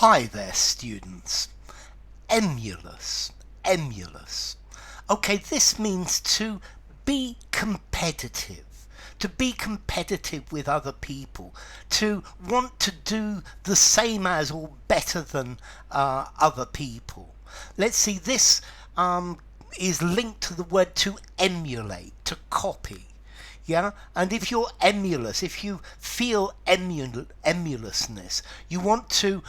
Hi there, students. Emulous. Okay, this means to be competitive. To be competitive with other people. To want to do the same as or better than other people. Let's see, this is linked to the word to emulate, to copy. Yeah, and if you're emulous, if you feel emulousness, you want to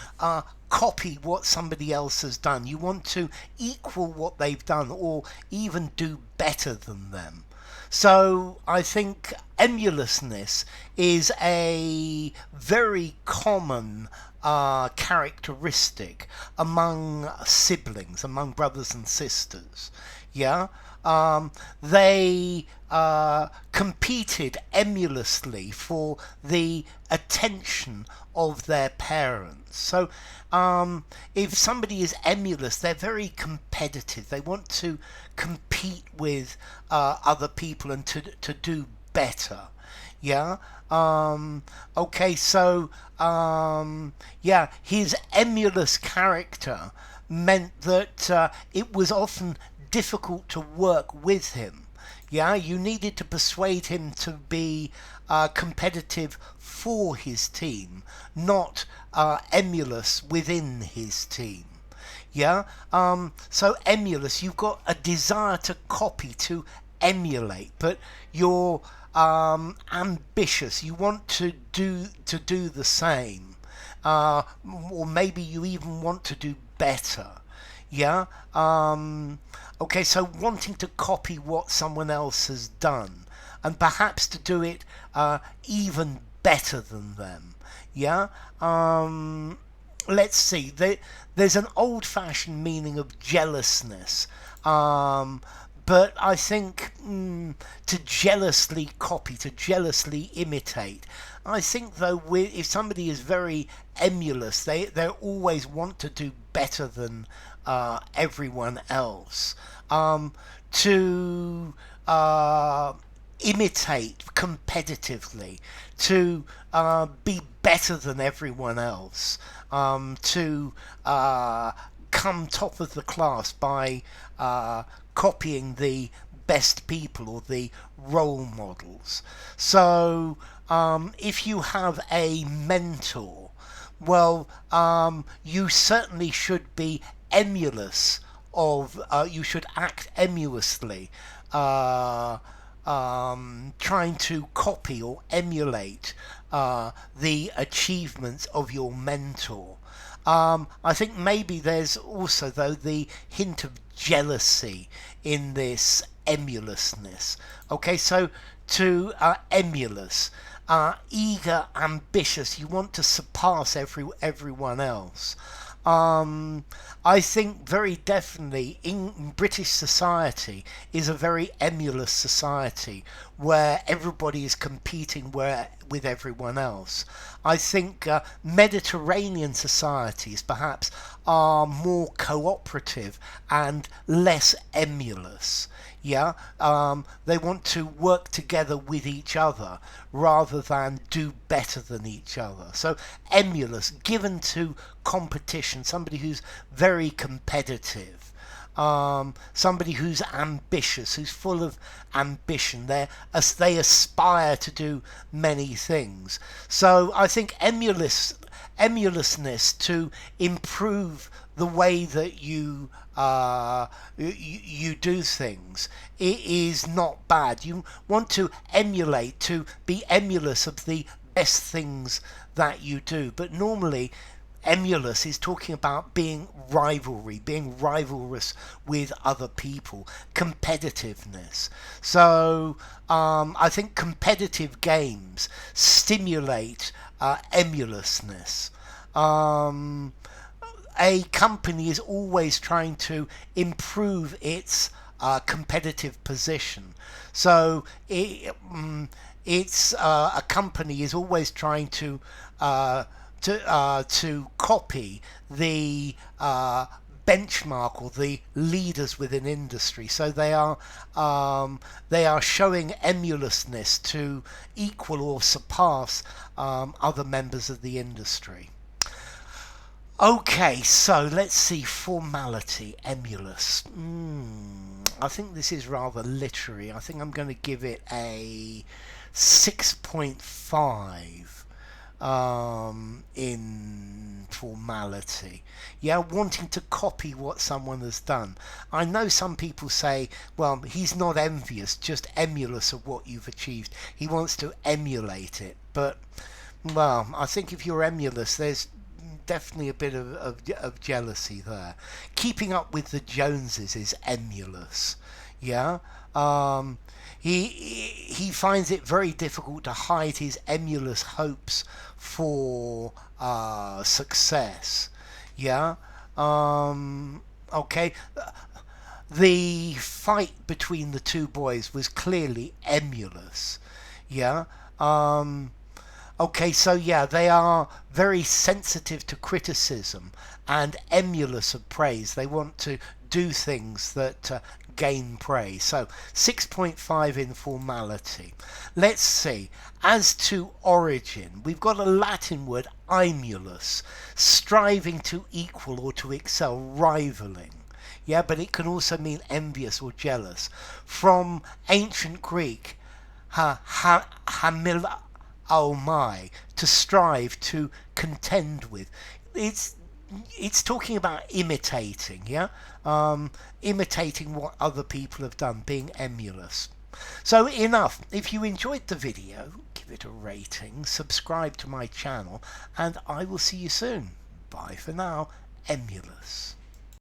copy what somebody else has done. You want to equal what they've done or even do better than them. So I think emulousness is a very common characteristic among siblings, among brothers and sisters. Yeah, they competed emulously for the attention of their parents. So if somebody is emulous, they're very competitive. They want to compete with other people and to do better. Yeah. Okay, so yeah, his emulous character meant that it was often difficult to work with him. Yeah, you needed to persuade him to be competitive for his team, not emulous within his team. Yeah, so emulous, you've got a desire to copy, to emulate, but you're ambitious. You want to do the same, or maybe you even want to do better. Yeah. Okay, so wanting to copy what someone else has done and perhaps to do it even better than them. Yeah. Let's see. There's an old-fashioned meaning of jealousness. But I think to jealously copy, to jealously imitate. I think though, if somebody is very emulous, they always want to do better than everyone else. To imitate competitively, to be better than everyone else, to come top of the class by copying the best people or the role models. So if you have a mentor, well, you certainly should be emulous of, you should act emulously, trying to copy or emulate the achievements of your mentor. I think maybe there's also, though, the hint of jealousy in this emulousness. Okay, so to emulous, eager, ambitious, you want to surpass everyone else. I think very definitely in British society is a very emulous society where everybody is competing with everyone else. I think Mediterranean societies perhaps are more cooperative and less emulous. Yeah, they want to work together with each other rather than do better than each other. So emulous, given to competition, somebody who's very competitive, somebody who's ambitious, who's full of ambition. They aspire to do many things. So I think emulousness to improve the way that you do things, it is not bad. You want to emulate, to be emulous of the best things that you do, but normally emulous is talking about being rivalrous with other people, competitiveness. So I think competitive games stimulate emulousness. A company is always trying to improve its competitive position. So it's a company is always trying to copy the benchmark or the leaders within industry. So they are showing emulousness to equal or surpass other members of the industry. Okay, so let's see. Formality, emulous. I think this is rather literary. I think I'm going to give it a 6.5 in formality. Yeah, wanting to copy what someone has done. I know some people say, well, he's not envious, just emulous of what you've achieved. He wants to emulate it. But, well, I think if you're emulous, there's definitely a bit of jealousy there. Keeping up with the Joneses is emulous. Yeah. Um, he finds it very difficult to hide his emulous hopes for success. Yeah. Okay. The fight between the two boys was clearly emulous. Yeah. Okay, so yeah, they are very sensitive to criticism and emulous of praise. They want to do things that gain praise. So 6.5 in formality. Let's see. As to origin, we've got a Latin word, emulous, striving to equal or to excel, rivaling. Yeah, but it can also mean envious or jealous. From ancient Greek, hamil oh my, to strive, to contend with. It's it's talking about imitating, yeah, imitating what other people have done, being emulous. So enough. If you enjoyed the video, give it a rating, subscribe to my channel, and I will see you soon. Bye for now. Emulous.